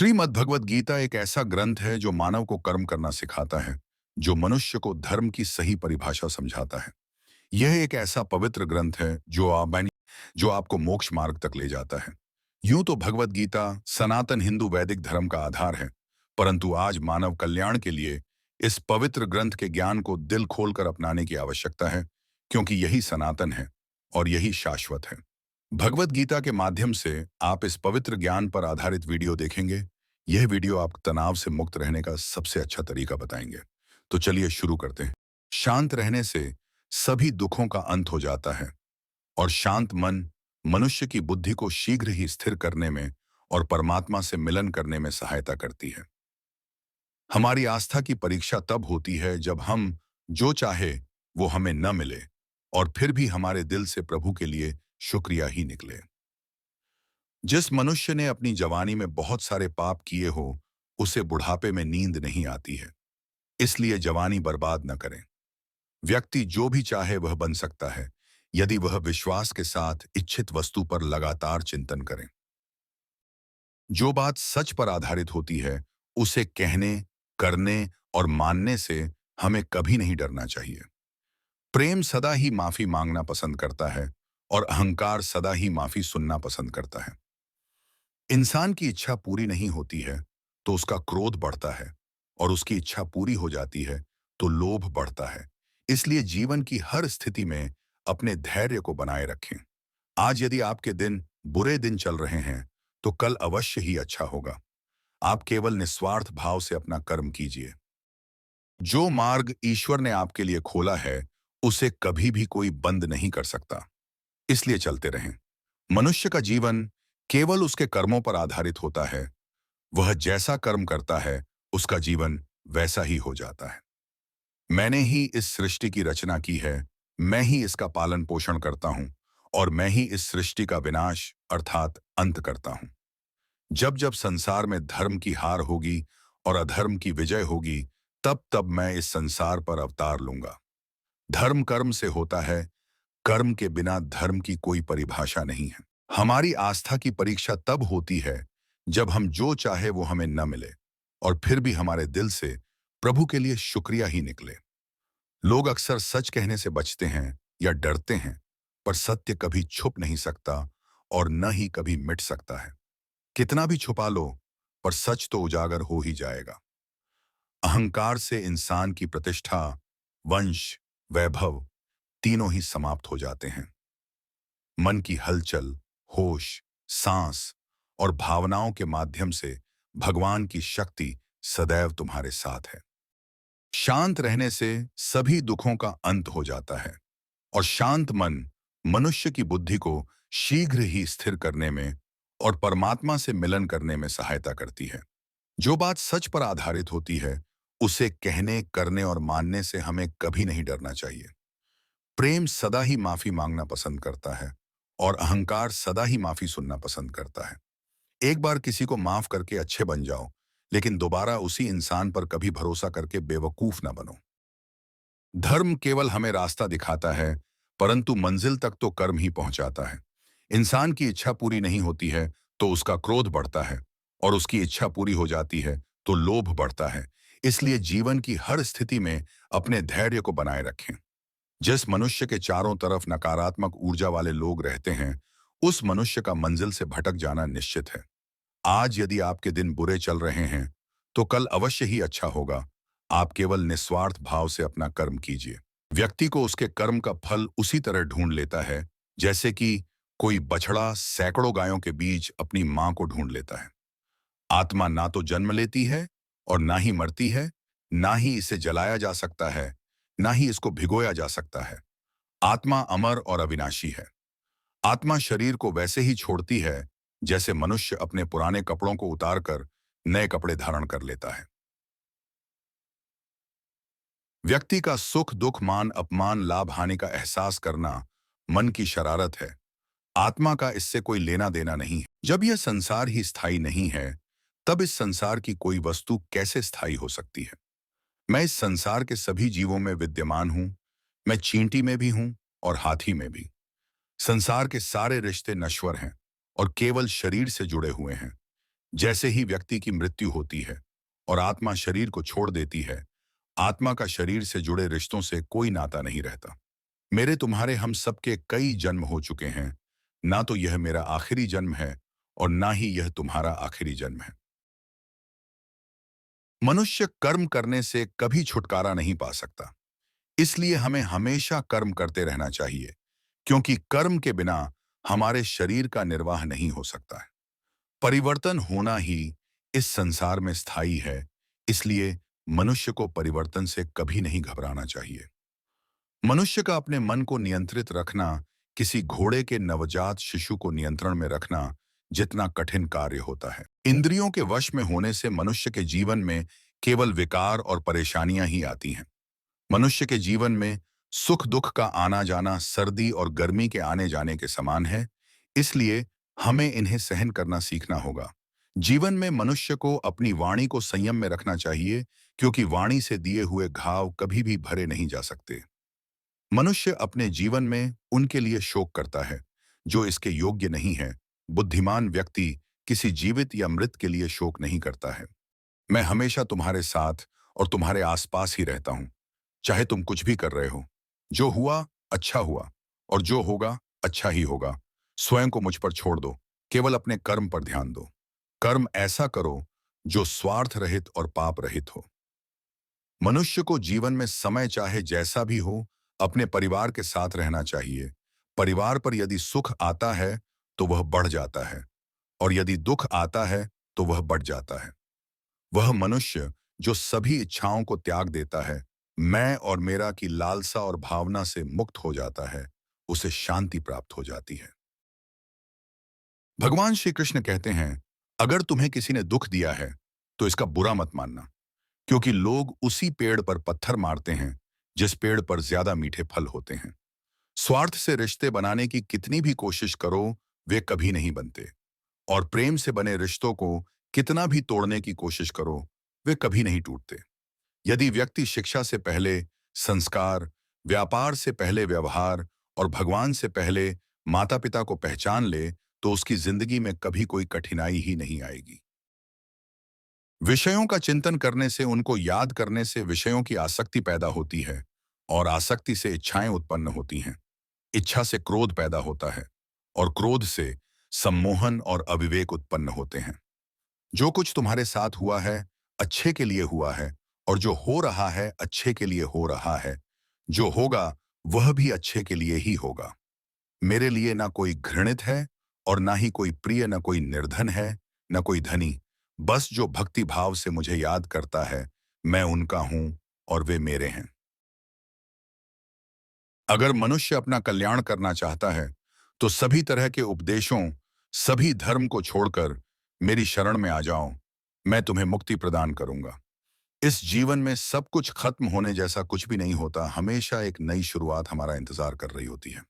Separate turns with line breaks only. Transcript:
श्रीमद् भगवत गीता एक ऐसा ग्रंथ है जो मानव को कर्म करना सिखाता है, जो मनुष्य को धर्म की सही परिभाषा समझाता है। यह एक ऐसा पवित्र ग्रंथ है जो आपको मोक्ष मार्ग तक ले जाता है। यूं तो भगवत गीता सनातन हिंदू वैदिक धर्म का आधार है, परंतु आज मानव कल्याण के लिए इस पवित्र ग्रंथ के ज्ञान को दिल खोलकर अपनाने की आवश्यकता है, क्योंकि यही सनातन है और यही शाश्वत है। भगवत गीता के माध्यम से आप इस पवित्र ज्ञान पर आधारित वीडियो देखेंगे। यह वीडियो आपको तनाव से मुक्त रहने का सबसे अच्छा तरीका बताएंगे। तो चलिए शुरू करते हैं। शांत रहने से सभी दुखों का अंत हो जाता है और शांत मन मनुष्य की बुद्धि को शीघ्र ही स्थिर करने में और परमात्मा से मिलन करने में सहायता करती है। हमारी आस्था की परीक्षा तब होती है जब हम जो चाहे वो हमें न मिले और फिर भी हमारे दिल से प्रभु के लिए शुक्रिया ही निकले। जिस मनुष्य ने अपनी जवानी में बहुत सारे पाप किए हो, उसे बुढ़ापे में नींद नहीं आती है। इसलिए जवानी बर्बाद न करें। व्यक्ति जो भी चाहे वह बन सकता है, यदि वह विश्वास के साथ इच्छित वस्तु पर लगातार चिंतन करें। जो बात सच पर आधारित होती है, उसे कहने, करने और मानने से हमें कभी नहीं डरना चाहिए। प्रेम सदा ही माफी मांगना पसंद करता है और अहंकार सदा ही माफी सुनना पसंद करता है। इंसान की इच्छा पूरी नहीं होती है तो उसका क्रोध बढ़ता है, और उसकी इच्छा पूरी हो जाती है तो लोभ बढ़ता है। इसलिए जीवन की हर स्थिति में अपने धैर्य को बनाए रखें। आज यदि आपके दिन बुरे दिन चल रहे हैं, तो कल अवश्य ही अच्छा होगा। आप केवल निस्वार्थ भाव से अपना कर्म कीजिए। जो मार्ग ईश्वर ने आपके लिए खोला है, उसे कभी भी कोई बंद नहीं कर सकता। इसलिए चलते रहें। मनुष्य का जीवन केवल उसके कर्मों पर आधारित होता है। वह जैसा कर्म करता है, उसका जीवन वैसा ही हो जाता है। मैंने ही इस सृष्टि की रचना की है, मैं ही इसका पालन पोषण करता हूं, और मैं ही इस सृष्टि का विनाश अर्थात अंत करता हूं। जब जब संसार में धर्म की हार होगी और अधर्म की विजय होगी, तब तब मैं इस संसार पर अवतार लूंगा। धर्म कर्म से होता है, कर्म के बिना धर्म की कोई परिभाषा नहीं है। हमारी आस्था की परीक्षा तब होती है जब हम जो चाहे वो हमें न मिले और फिर भी हमारे दिल से प्रभु के लिए शुक्रिया ही निकले। लोग अक्सर सच कहने से बचते हैं या डरते हैं, पर सत्य कभी छुप नहीं सकता और न ही कभी मिट सकता है। कितना भी छुपा लो, पर सच तो उजागर हो ही जाएगा। अहंकार से इंसान की प्रतिष्ठा, वंश, वैभव तीनों ही समाप्त हो जाते हैं। मन की हलचल, होश, सांस और भावनाओं के माध्यम से भगवान की शक्ति सदैव तुम्हारे साथ है। शांत रहने से सभी दुखों का अंत हो जाता है और शांत मन मनुष्य की बुद्धि को शीघ्र ही स्थिर करने में और परमात्मा से मिलन करने में सहायता करती है। जो बात सच पर आधारित होती है, उसे कहने, करने और मानने से हमें कभी नहीं डरना चाहिए। प्रेम सदा ही माफी मांगना पसंद करता है और अहंकार सदा ही माफी सुनना पसंद करता है। एक बार किसी को माफ करके अच्छे बन जाओ, लेकिन दोबारा उसी इंसान पर कभी भरोसा करके बेवकूफ ना बनो। धर्म केवल हमें रास्ता दिखाता है, परंतु मंजिल तक तो कर्म ही पहुंचाता है। इंसान की इच्छा पूरी नहीं होती है तो उसका क्रोध बढ़ता है, और उसकी इच्छा पूरी हो जाती है तो लोभ बढ़ता है। इसलिए जीवन की हर स्थिति में अपने धैर्य को बनाए रखें। जिस मनुष्य के चारों तरफ नकारात्मक ऊर्जा वाले लोग रहते हैं, उस मनुष्य का मंजिल से भटक जाना निश्चित है। आज यदि आपके दिन बुरे चल रहे हैं, तो कल अवश्य ही अच्छा होगा। आप केवल निस्वार्थ भाव से अपना कर्म कीजिए। व्यक्ति को उसके कर्म का फल उसी तरह ढूंढ लेता है, जैसे कि कोई बछड़ा सैकड़ों गायों के बीच अपनी मां को ढूंढ लेता है। आत्मा ना तो जन्म लेती है और ना ही मरती है, ना ही इसे जलाया जा सकता है, ना ही इसको भिगोया जा सकता है। आत्मा अमर और अविनाशी है। आत्मा शरीर को वैसे ही छोड़ती है जैसे मनुष्य अपने पुराने कपड़ों को उतारकर नए कपड़े धारण कर लेता है। व्यक्ति का सुख दुख, मान अपमान, लाभ हानि का एहसास करना मन की शरारत है। आत्मा का इससे कोई लेना देना नहीं है। जब यह संसार ही स्थायी नहीं है, तब इस संसार की कोई वस्तु कैसे स्थायी हो सकती है। मैं इस संसार के सभी जीवों में विद्यमान हूं। मैं चींटी में भी हूं और हाथी में भी। संसार के सारे रिश्ते नश्वर हैं और केवल शरीर से जुड़े हुए हैं। जैसे ही व्यक्ति की मृत्यु होती है और आत्मा शरीर को छोड़ देती है, आत्मा का शरीर से जुड़े रिश्तों से कोई नाता नहीं रहता। मेरे तुम्हारे हम सबके कई जन्म हो चुके हैं। ना तो यह मेरा आखिरी जन्म है और ना ही यह तुम्हारा आखिरी जन्म है। मनुष्य कर्म करने से कभी छुटकारा नहीं पा सकता। इसलिए हमें हमेशा कर्म करते रहना चाहिए, क्योंकि कर्म के बिना हमारे शरीर का निर्वाह नहीं हो सकता है। परिवर्तन होना ही इस संसार में स्थायी है, इसलिए मनुष्य को परिवर्तन से कभी नहीं घबराना चाहिए। मनुष्य का अपने मन को नियंत्रित रखना किसी घोड़े के नवजात शिशु को नियंत्रण में रखना जितना कठिन कार्य होता है। इंद्रियों के वश में होने से मनुष्य के जीवन में केवल विकार और परेशानियां ही आती हैं। मनुष्य के जीवन में सुख दुख का आना जाना सर्दी और गर्मी के आने जाने के समान है, इसलिए हमें इन्हें सहन करना सीखना होगा। जीवन में मनुष्य को अपनी वाणी को संयम में रखना चाहिए, क्योंकि वाणी से दिए हुए घाव कभी भी भरे नहीं जा सकते। मनुष्य अपने जीवन में उनके लिए शोक करता है जो इसके योग्य नहीं है। बुद्धिमान व्यक्ति किसी जीवित या मृत के लिए शोक नहीं करता है। मैं हमेशा तुम्हारे साथ और तुम्हारे आसपास ही रहता हूं, चाहे तुम कुछ भी कर रहे हो। जो हुआ अच्छा हुआ और जो होगा अच्छा ही होगा। स्वयं को मुझ पर छोड़ दो, केवल अपने कर्म पर ध्यान दो। कर्म ऐसा करो जो स्वार्थ रहित और पाप रहित हो। मनुष्य को जीवन में समय चाहे जैसा भी हो, अपने परिवार के साथ रहना चाहिए। परिवार पर यदि सुख आता है तो वह बढ़ जाता है, और यदि दुख आता है तो वह बढ़ जाता है। वह मनुष्य जो सभी इच्छाओं को त्याग देता है, मैं और मेरा की लालसा और भावना से मुक्त हो जाता है, उसे शांति प्राप्त हो जाती है। भगवान श्री कृष्ण कहते हैं, अगर तुम्हें किसी ने दुख दिया है तो इसका बुरा मत मानना, क्योंकि लोग उसी पेड़ पर पत्थर मारते हैं जिस पेड़ पर ज्यादा मीठे फल होते हैं। स्वार्थ से रिश्ते बनाने की कितनी भी कोशिश करो, वे कभी नहीं बनते। और प्रेम से बने रिश्तों को कितना भी तोड़ने की कोशिश करो, वे कभी नहीं टूटते। यदि व्यक्ति शिक्षा से पहले संस्कार, व्यापार से पहले व्यवहार और भगवान से पहले माता पिता को पहचान ले, तो उसकी जिंदगी में कभी कोई कठिनाई ही नहीं आएगी। विषयों का चिंतन करने से, उनको याद करने से विषयों की आसक्ति पैदा होती है, और आसक्ति से इच्छाएं उत्पन्न होती हैं। इच्छा से क्रोध पैदा होता है, और क्रोध से सम्मोहन और अविवेक उत्पन्न होते हैं। जो कुछ तुम्हारे साथ हुआ है अच्छे के लिए हुआ है, और जो हो रहा है अच्छे के लिए हो रहा है। जो होगा वह भी अच्छे के लिए ही होगा। मेरे लिए ना कोई घृणित है और ना ही कोई प्रिय, ना कोई निर्धन है, ना कोई धनी। बस जो भक्ति भाव से मुझे याद करता है, मैं उनका हूं और वे मेरे हैं। अगर मनुष्य अपना कल्याण करना चाहता है तो सभी तरह के उपदेशों, सभी धर्म को छोड़कर मेरी शरण में आ जाओ। मैं तुम्हें मुक्ति प्रदान करूंगा। इस जीवन में सब कुछ खत्म होने जैसा कुछ भी नहीं होता, हमेशा एक नई शुरुआत हमारा इंतजार कर रही होती है।